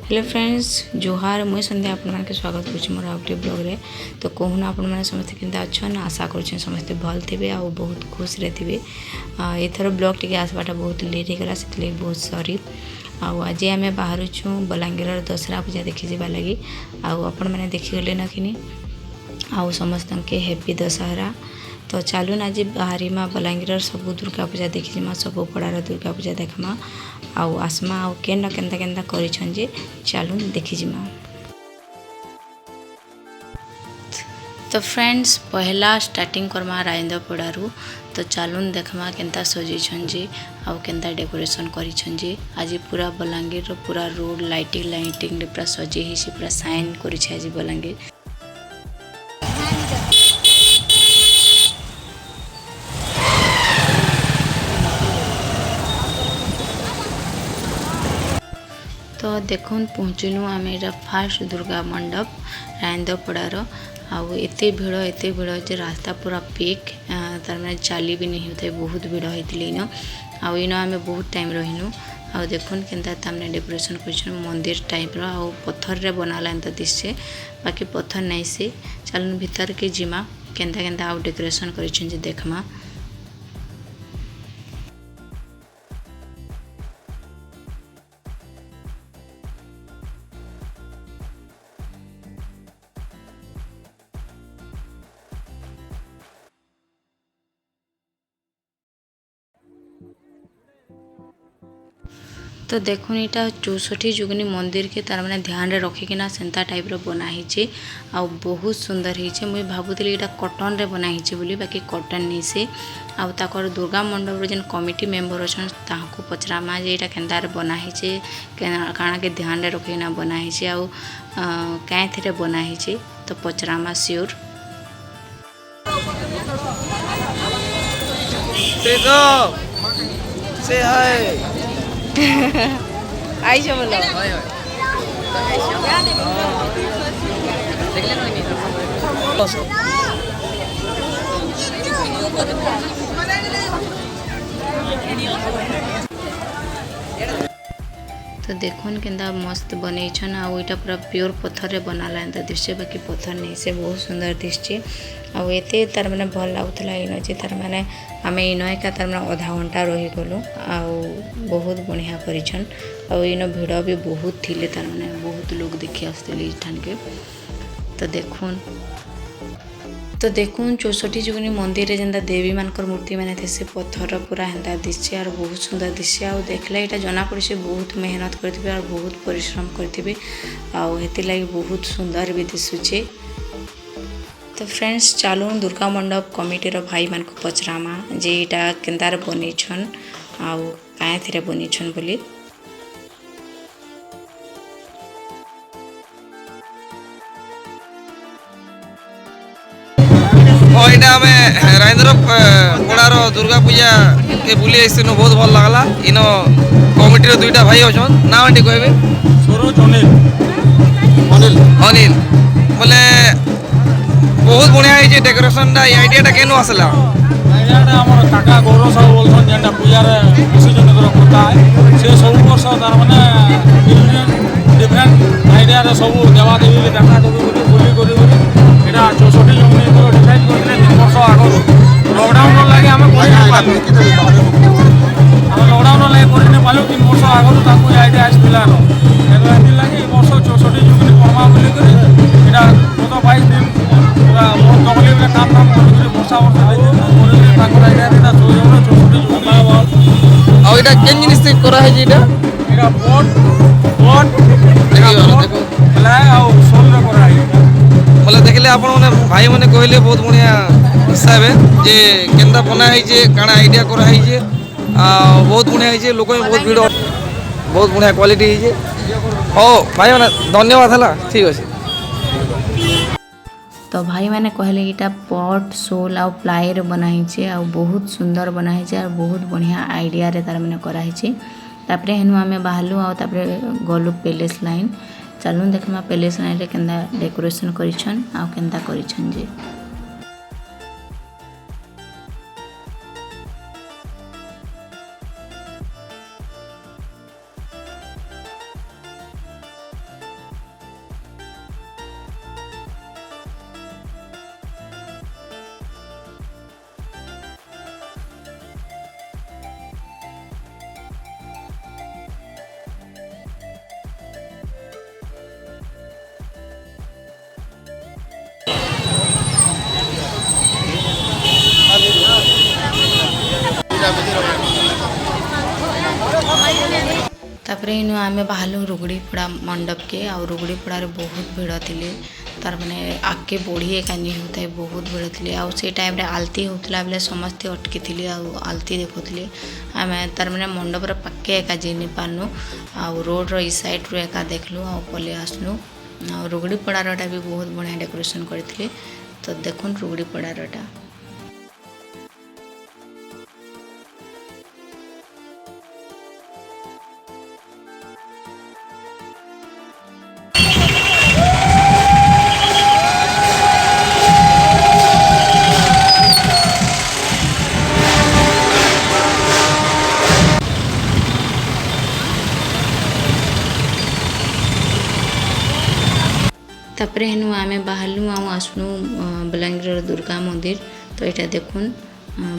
Hello friends जोहार मुई संध्या आपन के स्वागत करुँ मोर आउटे ब्लॉग रे। तो कहून आपण मैंने समस्ते केंता अच्छन आशा करुँ समस्ते भल थे आ बहुत खुश रे थे। एथर ब्लॉग टी आसवाटा बहुत लेट होगा से बहुत सॉरी। आज आम बाहर बलांगीर दशहरा पूजा देखी जावा लगी आपण मैंने देखीगले न कि आउ समस्त के हैप्पी दशहरा। तो चलून आज बाहरी माँ बलांगीर सब दुर्गा पूजा देखी सब पड़ार दुर्गा पूजा देखमा आउ आसमा आउ केन्दा केन्दा केन्दा करिछन जे चलून देखी जिमा। तो फ्रेंड्स पहला स्टार्टिंग करमा राजेंद्र पड़ारू। तो चलून देखमा केन्ता सजेछन जे आउ केन्ता डेकोरेशन करिछन जे। आज पूरा बलांगीर पूरा रोड लाइटिंग लाइटिंग पूरा सजे हिसी पूरा साइन करिछ आज बलांगीर। तो देखुन पहुँचलु आम एटा फास्ट दुर्गा मंडप राजेंद्रपड़ार आते भिड़ जे रास्ता पूरा पेक तार मैंने चली भी नहीं होता बहुत भिड़ होते इन इन आम बहुत टाइम रहीनु। आ देखुन केन्ता तामने डेकोरेशन कर मंदिर टाइप रो पत्थर रे बनाला एंता दिशे बाकी पत्थर नहीं से चलन भीतर के जिमा केन्ता केन्ता आउ डेकोरेशन करिछन जे देखमा। तो देखुन यहाँ 64 जुगनी मंदिर के तार मैंने ध्यान रे रखिकिना सेंता टाइप रो बना ही आ बहुत सुंदर होइछे। मुई भाबुतली एटा कॉटन रे बना ही बोली बाकी कॉटन नहीं से आ ताकर दुर्गा मंडप रो जेन कमिटी मेंबर अछन ताहाको पचरामा जे एटा केंदा रे बना ही काना के ध्यान रे रखिकिना बना ही आ काए थरे बना ही तो पचरामा श्योर। से हाय आइछो बोलो तो देखुन केन्दा मस्त बनईछन आ ओइटा पूरा प्योर पत्थर रे बनाला एंता दिशे बाकी पत्थर नहीं से बहुत सुंदर दिशे आ एते तार माने भल लागुतला इन जे तार माने आमे इन एका तार माने आधा घंटा रही गलो आ बहुत बढ़िया करिछन आ इन भिड़ भी बहुत थिले तार माने बहुत लोग देखि आस्तेली ठान के। तो देखुन 64 जुगनी मंदिर रे जेंदा देवी मानकर मूर्ति माने थे से पत्थर पूरा हेंता दिशे और बहुत सुंदर दिशे आ देखले एटा जना पड़े से बहुत मेहनत करथिबे और बहुत परिश्रम करथिबे आ हेति लागि बहुत सुंदर भी दिसुचे। तो फ्रेंड्स चलून दुर्गा मंडप कमिटी रो भाई मान को पचरामा जे एटा केंदार बनेछन आ काए थिरे बनेछन बोली। यहाँ राजेंद्र पड़ार दुर्गा पूजा के बुली आईन बहुत भल लगला। इन कमिटी दुईटा भाई अच्छा ना आंटी कहे सरोज अनिल अनिल बोले बहुत बढ़िया है डेकोरेशन आइडिया केनु आसला आइडिया आम काका गौरव साहू बोलसन जेनटा पूजा विसर्जन करता है से सब वर्ष तार मैंने डिफरेंट आइडिया सब देवा देवी देखा देवी बुली कर 64 जमी डिसाइड करते 3 वर्ष आगु लकडाउन लगे आम लकडाउन लगे कर पालू 3 वर्ष आगु आइडिया आसाला लगे वर्ष 64 जमी करमा बोलिक गत 22 दिन पूरा बहुत तकलीफ काम धाम कर वर्षा आइडिया 64 जिनिस कराई बोले देखले आप भाई मैंने कहले बहुत बढ़िया हिसाब है जे केंदा बना है काना आइडिया कराई बहुत बढ़िया है लोक बहुत भिड़ बहुत बढ़िया क्वालिटी है। हो भाई मैंने धन्यवाद है ठीक अच्छे। तो भाई मैंने कहले इटा पट सोल आ प्लाई रे बनाई आ बहुत सुंदर बनाई और बहुत बढ़िया आइडिया रे तार मैंने कराई। तापरे हेनु आमे बाहलु आ तापरे गलु पैलेस लाइन चलून देखमा पैलेस लाइन रे केंदा डेकोरेशन करिछन आ केंदा करिछन जे। तापर इनु आमे बाहरलु रुगड़ी पड़ा मंडप के आ रुगड़ी पड़ार बहुत भिड़ थिले तार माने आगे बढ़ी एका नहीं होता है बहुत भिड़ थिले आ से टाइम रे आलती होतला बेले समस्त अटकी थिले आ आलती देखुथिले आमे तार माने मंडप रे पक्के एका जेनी पानु आ रोड रो ई साइड रो एका देखलु आ पले आसनु आ रुगड़ी पड़ारटा भी बहुत बढ़िया डेकोरेशन करथिले तो देखुन रुगड़ी पड़ारटा। तापर हेनु आमे बाहरलु आसनु बलांगीर दुर्गा मंदिर तो यहाँ देखुन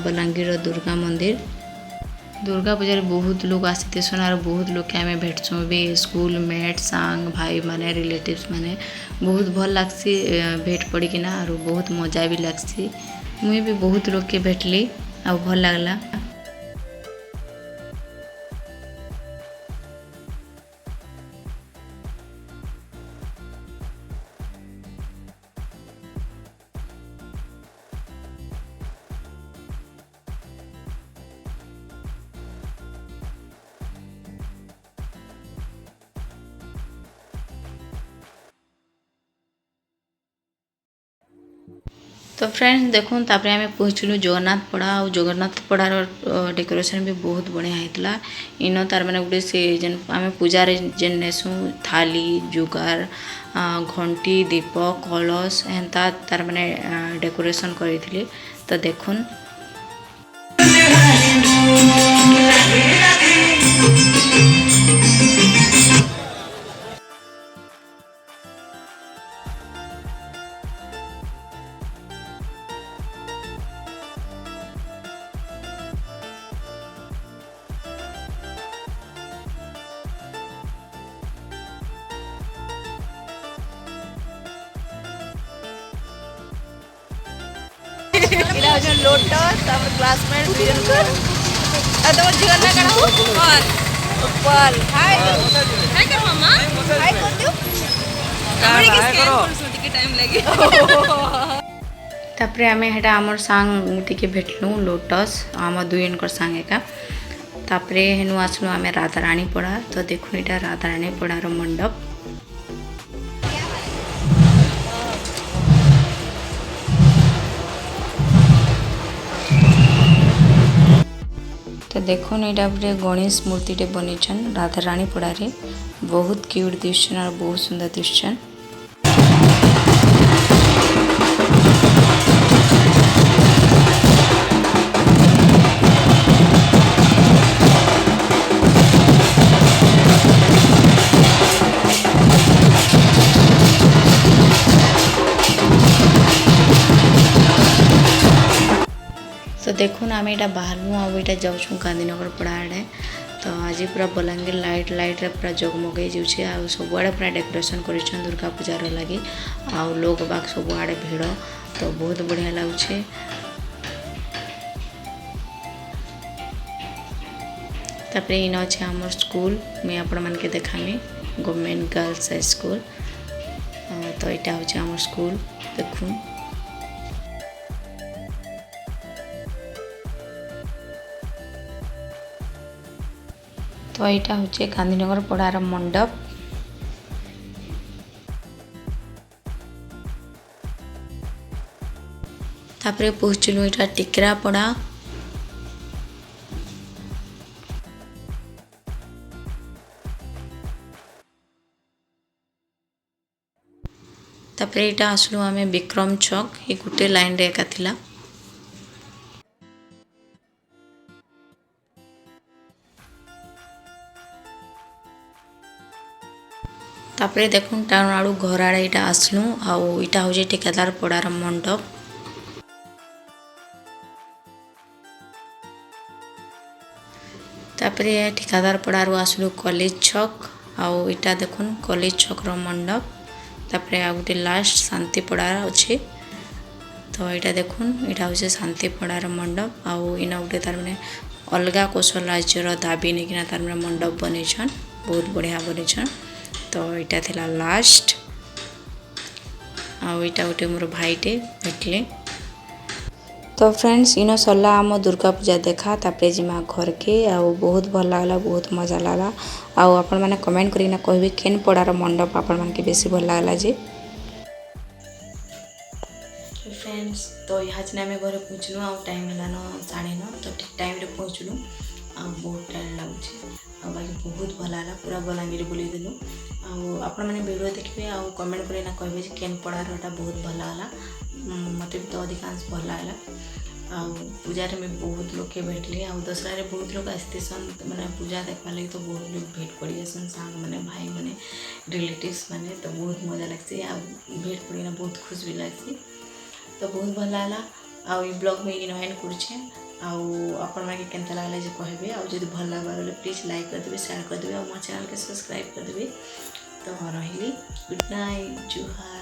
बलांगीर दुर्गा मंदिर दुर्गा पूजा बहुत लोग आसते और बहुत लोग के आमे भेटसु भी स्कूल मेट सांग भाई माने रिलेटिव्स माने बहुत भल लागसी भेट पड़ी किना और बहुत मजा भी लागसी मुई भी बहुत लोग के भेटली आ भल लागला। तो फ्रेंड्स देखुन तापर आमे पहुँचलु जगन्नाथ पड़ा और जगन्नाथ पड़ार डेकोरेशन भी बहुत बढ़िया होता इन तार मैंने गोटे से जेन आमे पूजा जेन नेसु थाली जुगार घंटी दीप कलश एंता तार मैंने डेकोरेशन करथिले तो देखुन। इरा जो लोटस हमर क्लासमेट दुजन को आ तो जीवन ना करा ऊपर ऊपर हाय हाय कर मामा हाय कर दियो हमरे के स्कैन कर सुटी के टाइम लगे तापर आमे हेटा हमर सांग टिके भेटलु लोटस हम दुयन कर सांग एका तापर हेनु आसनु आमे राधा रानी पड़ा तो देखु एटा राधा रानी पड़ार मंडप तो देखो यहाँ गोटे गणेश मूर्ति बनीचन राधा रानी पड़ारे बहुत क्यूट दिशन और बहुत सुंदर दिशन। तो देखुन आम यहाँ बाहर आईटा जाऊँ गांधीनगर पड़ा आड़े तो आज पूरा बलांगीर लाइट लाइट रे पूरा जगमगई जाऊे आ सबुआड़े पूरा डेकोरेशन कर दुर्गा पूजार लगी आउ लोग बाग सबुआड़े भिड़ तो बहुत बढ़िया लगुचे। तापर इन अच्छे आम स्कूल मुझे आपण मान के देखामी गवर्नमेंट गर्ल्स हाई स्कूल तो यहाँ हूँ आम स्कूल देखूँ। तो यहाँ हूँ गांधीनगर पड़ार मंडप तापर पहुँचलु यहाँ टिकरा पड़ा तापर यहाँ आसलु आमे विक्रम चौक ये गोटे लाइन रे एका थिला तापर देखुन टाउन आड़ू घर आड़े यहाँ आसलु आईटा हूँ ठेकेदार पड़ार मंडप तापर ठेकेदार पड़ारू आसलु कॉलेज छक आईटा देखुन कॉलेज छक रो मंडप तापर आ गोटे लास्ट शांति पड़ार अच्छे तो यहाँ देखुन यहाँ हूँ शांति पड़ार मंडप आउ इना गोटे तार माने अलगा कौशल राज्यर दाबी नहीं तार मंडप बनईछन बहुत बढ़िया बनेछन। तो यहाँ थिला लास्ट आउ यहाँ गोटे मोर भाईटे भेटले। तो फ्रेंड्स इनो सरला आम दुर्गा पूजा देखा तापर जिमा घर के आउ बहुत भल लागला बहुत मजा लागला। आउ आपण माने कमेंट करिना कहबे केन पड़ार मंडप आपण मान के बेसी भल लागला जे। फ्रेंड्स तो यहाँ से आम घर पहुँचलु आउ टाइम है 9:30 तो ठीक टाइम रे पहुँचलु आ बहुत टाइम लगुच आ बाकी बहुत भल लागला पूरा बलांगीर बुले देलु। आपण मैंने वीडियो देखिए आ कमेंट करना कहबे जे केन पड़ारटा बहुत भल लागला मत भी तो अधिकांश भल लागला। आ पूजा में बहुत लोग के भेटली आ दशहरा रे बहुत लोग आसतेसन मैंने पूजा देखा लगी तो बहुत लोग भेट पड़ी सन सांग मैंने भाई मैंने रिलेटिव्स मैंने तो बहुत मजा लगती आ भेट पड़ी बहुत खुश भी लगती। तो बहुत भल लागला आ ब्लॉग में इन एंड करुचे आपण मैंने केनता लागला जे कहबे आ जदि भल लागबा बोले प्लीज लाइक कर देबे शेयर कर देबे और मो चैनल के सब्सक्राइब कर देबे। तो रहिली गुड नाइट जुहार।